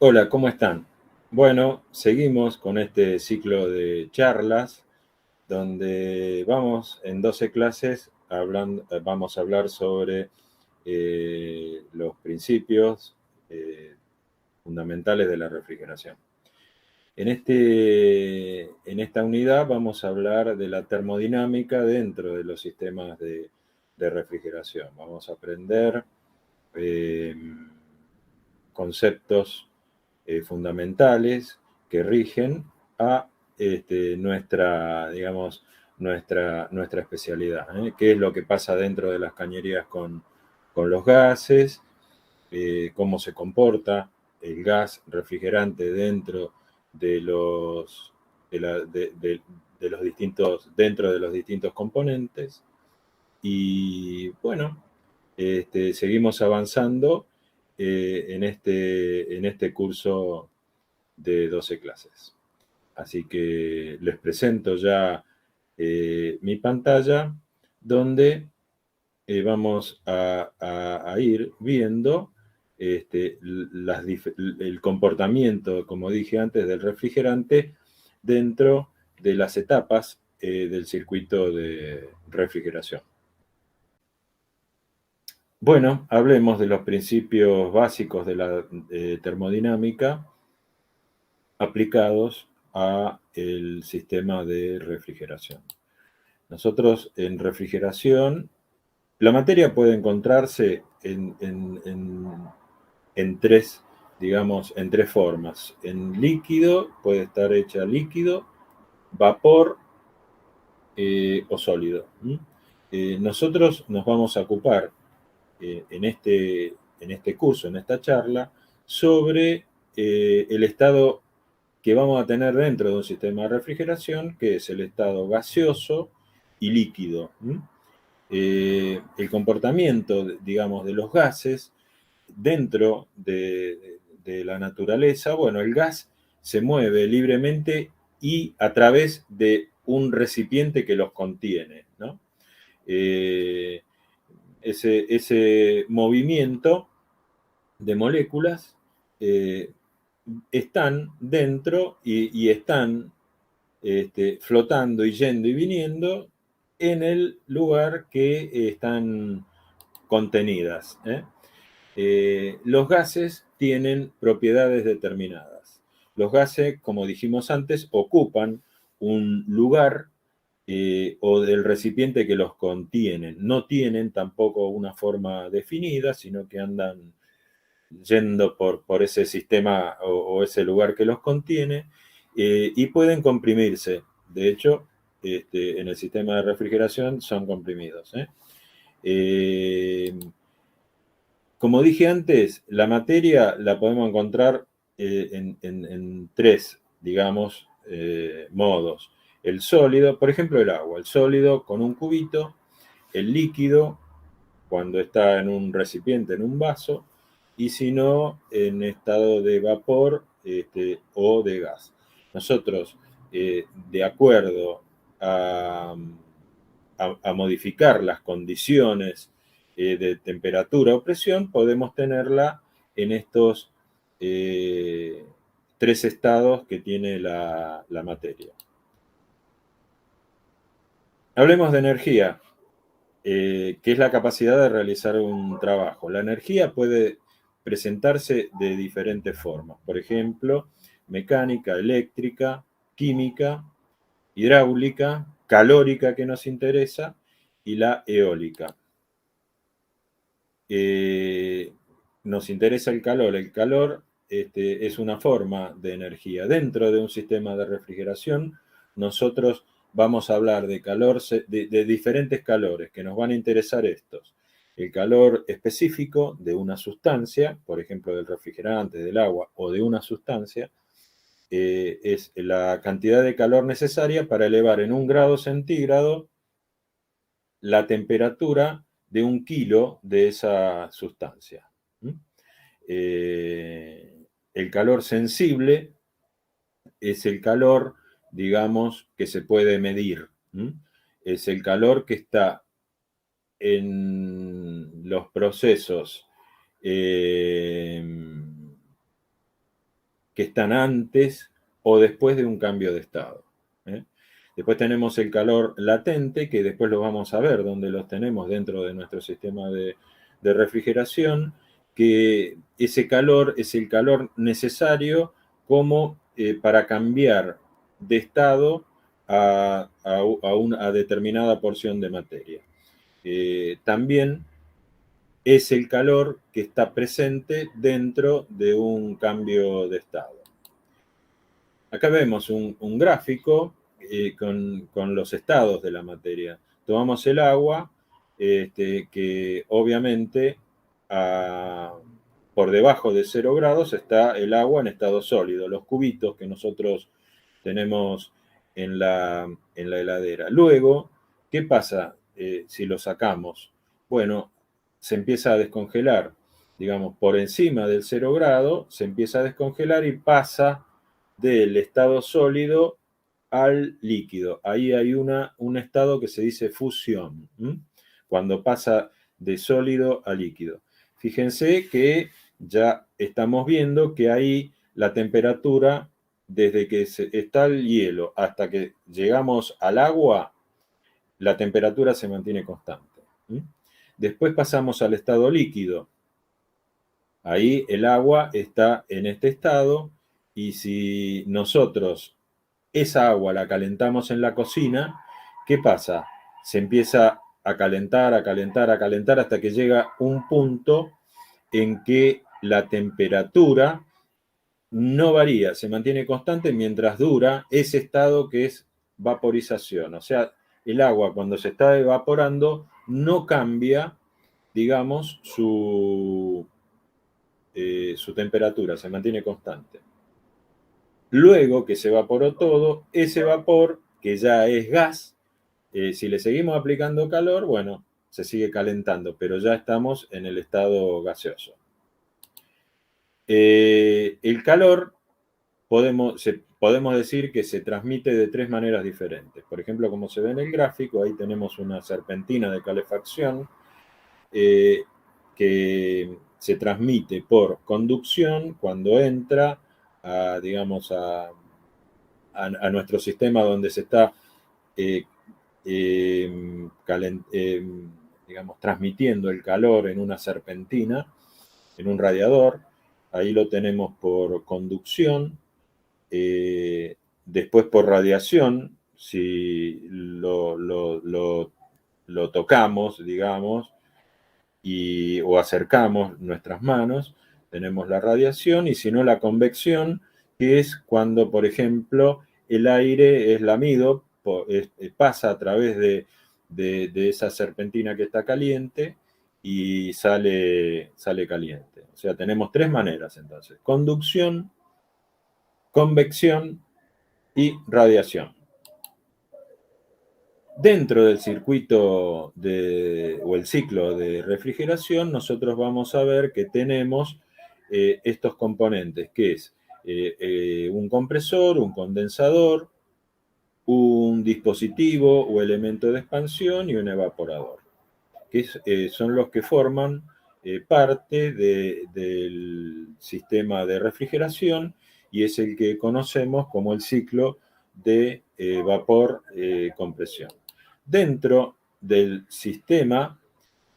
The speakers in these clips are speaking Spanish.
Hola, ¿cómo están? Bueno, seguimos con este ciclo de charlas donde vamos en 12 clases vamos a hablar sobre los principios eh, fundamentales de la refrigeración. En esta unidad vamos a hablar de la termodinámica dentro de los sistemas de refrigeración. Vamos a aprender eh, conceptos fundamentales que rigen a digamos, nuestra especialidad. ¿Qué es lo que pasa dentro de las cañerías con los gases? ¿Cómo se comporta el gas refrigerante dentro de los, de los dentro de los distintos componentes? Y bueno, seguimos avanzando en este curso de 12 clases. Así que les presento ya mi pantalla donde vamos a ir viendo el comportamiento, como dije antes, del refrigerante dentro de las etapas del circuito de refrigeración. Bueno, hablemos de los principios básicos de la termodinámica aplicados a el sistema de refrigeración. Nosotros en refrigeración, la materia puede encontrarse en tres, digamos, en tres formas. En líquido, puede estar hecha líquido, vapor o sólido. Nosotros nos vamos a ocupar en este curso, en esta charla, sobre el estado que vamos a tener dentro de un sistema de refrigeración, que es el estado gaseoso y líquido. El comportamiento, digamos, de los gases dentro de la naturaleza, bueno, el gas se mueve libremente y a través de un recipiente que los contiene, ¿no? Eh, ese movimiento de moléculas eh, están dentro y están flotando y yendo y viniendo en el lugar que están contenidas. Los gases tienen propiedades determinadas. Los gases, como dijimos antes, ocupan un lugar o del recipiente que los contienen. No tienen tampoco una forma definida, sino que andan yendo por ese sistema o ese lugar que los contiene y pueden comprimirse. De hecho, en el sistema de refrigeración son comprimidos. Eh, Como dije antes, la materia la podemos encontrar en tres, digamos, modos. El sólido, por ejemplo, el agua. El sólido con un cubito, el líquido cuando está en un recipiente, en un vaso, y si no, en estado de vapor o de gas. Nosotros, de acuerdo a, a modificar las condiciones de temperatura o presión, podemos tenerla en estos tres estados que tiene la materia. Hablemos de energía, que es la capacidad de realizar un trabajo. La energía puede presentarse de diferentes formas. Por ejemplo, mecánica, eléctrica, química, hidráulica, calórica que nos interesa y la eólica. Nos interesa el calor. El calor es una forma de energía. Dentro de un sistema de refrigeración, nosotros vamos a hablar de calor, de diferentes calores, que nos van a interesar estos. El calor específico de una sustancia, por ejemplo, del refrigerante, del agua o de una sustancia, es la cantidad de calor necesaria para elevar en 1 grado centígrado la temperatura de 1 kilo de esa sustancia. El calor sensible es el calor, digamos, que se puede medir. Es el calor que está en los procesos que están antes o después de un cambio de estado. Después tenemos el calor latente, que después lo vamos a ver, donde los tenemos dentro de nuestro sistema de refrigeración, que ese calor es el calor necesario como para cambiar de estado a una determinada porción de materia. También es el calor que está presente dentro de un cambio de estado. Acá vemos un gráfico con los estados de la materia. Tomamos el agua, que obviamente por debajo de 0 grados está el agua en estado sólido, los cubitos que nosotros tenemos en la heladera. Luego, ¿qué pasa si lo sacamos? Bueno, se empieza a descongelar, digamos, por encima del 0 grado, se empieza a descongelar y pasa del estado sólido al líquido. Ahí hay un estado que se dice fusión, cuando pasa de sólido a líquido. Fíjense que ya estamos viendo que ahí la temperatura, desde que está el hielo hasta que llegamos al agua, la temperatura se mantiene constante. Después pasamos al estado líquido. Ahí el agua está en este estado y si nosotros esa agua la calentamos en la cocina, ¿qué pasa? Se empieza a calentar, a calentar, a calentar hasta que llega un punto en que la temperatura no varía, se mantiene constante mientras dura ese estado que es vaporización. O sea, el agua cuando se está evaporando no cambia, digamos, su temperatura, se mantiene constante. Luego que se evaporó todo, ese vapor, que ya es gas, si le seguimos aplicando calor, bueno, se sigue calentando, pero ya estamos en el estado gaseoso. El calor podemos decir que se transmite de 3 maneras diferentes. Por ejemplo, como se ve en el gráfico, ahí tenemos una serpentina de calefacción que se transmite por conducción cuando entra digamos, a nuestro sistema donde se está digamos, transmitiendo el calor en una serpentina, en un radiador. Ahí lo tenemos por conducción. Después por radiación, si lo tocamos, digamos, o acercamos nuestras manos, tenemos la radiación, y si no la convección, que es cuando, por ejemplo, el aire es lamido, pasa a través de esa serpentina que está caliente y sale caliente. O sea, tenemos 3 maneras entonces: conducción, convección y radiación. Dentro del circuito o el ciclo de refrigeración, nosotros vamos a ver que tenemos estos componentes, que es un compresor, un condensador, un dispositivo o elemento de expansión y un evaporador, que son los que forman parte del sistema de refrigeración, y es el que conocemos como el ciclo de vapor-compresión. Dentro del sistema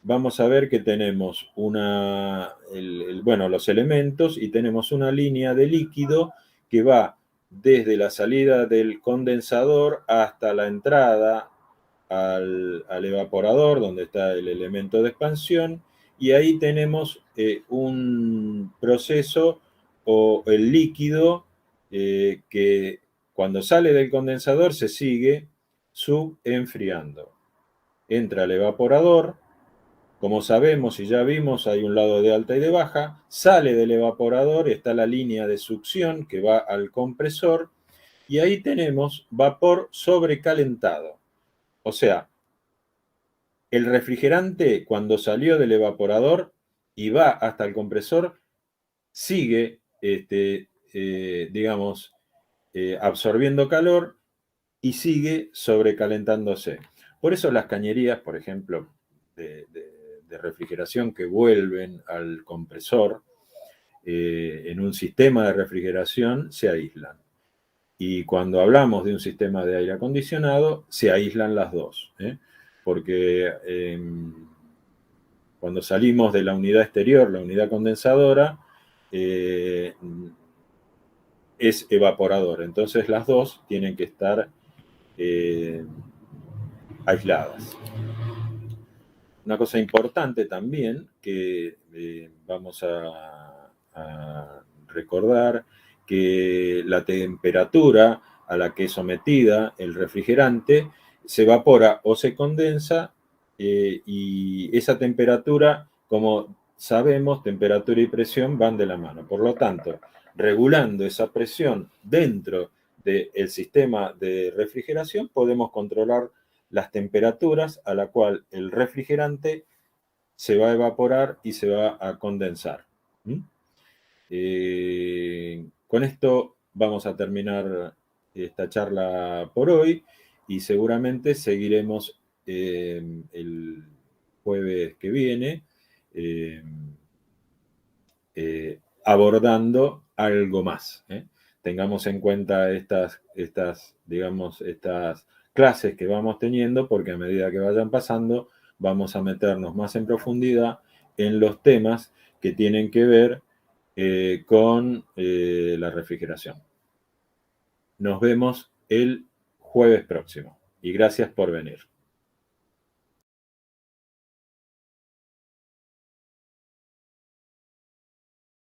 vamos a ver que tenemos los elementos, y tenemos una línea de líquido que va desde la salida del condensador hasta la entrada al evaporador, donde está el elemento de expansión, y ahí tenemos un proceso o el líquido que cuando sale del condensador se sigue subenfriando. Entra al evaporador, como sabemos y ya vimos, hay un lado de alta y de baja, sale del evaporador, está la línea de succión que va al compresor, y ahí tenemos vapor sobrecalentado. O sea, el refrigerante, cuando salió del evaporador y va hasta el compresor, sigue, digamos, absorbiendo calor y sigue sobrecalentándose. Por eso las cañerías, por ejemplo, de refrigeración que vuelven al compresor, en un sistema de refrigeración se aíslan. Y cuando hablamos de un sistema de aire acondicionado, se aíslan las dos, porque cuando salimos de la unidad exterior, la unidad condensadora, es evaporador. Entonces las dos tienen que estar aisladas. Una cosa importante también que vamos a recordar, que la temperatura a la que es sometida el refrigerante se evapora o se condensa, y esa temperatura, como sabemos, temperatura y presión van de la mano. Por lo tanto, regulando esa presión dentro del sistema de refrigeración, podemos controlar las temperaturas a la cual el refrigerante se va a evaporar y se va a condensar. Con esto vamos a terminar esta charla por hoy y seguramente seguiremos el jueves que viene abordando algo más. Tengamos en cuenta estas clases que vamos teniendo, porque a medida que vayan pasando, vamos a meternos más en profundidad en los temas que tienen que ver con la refrigeración. Nos vemos el jueves próximo y gracias por venir.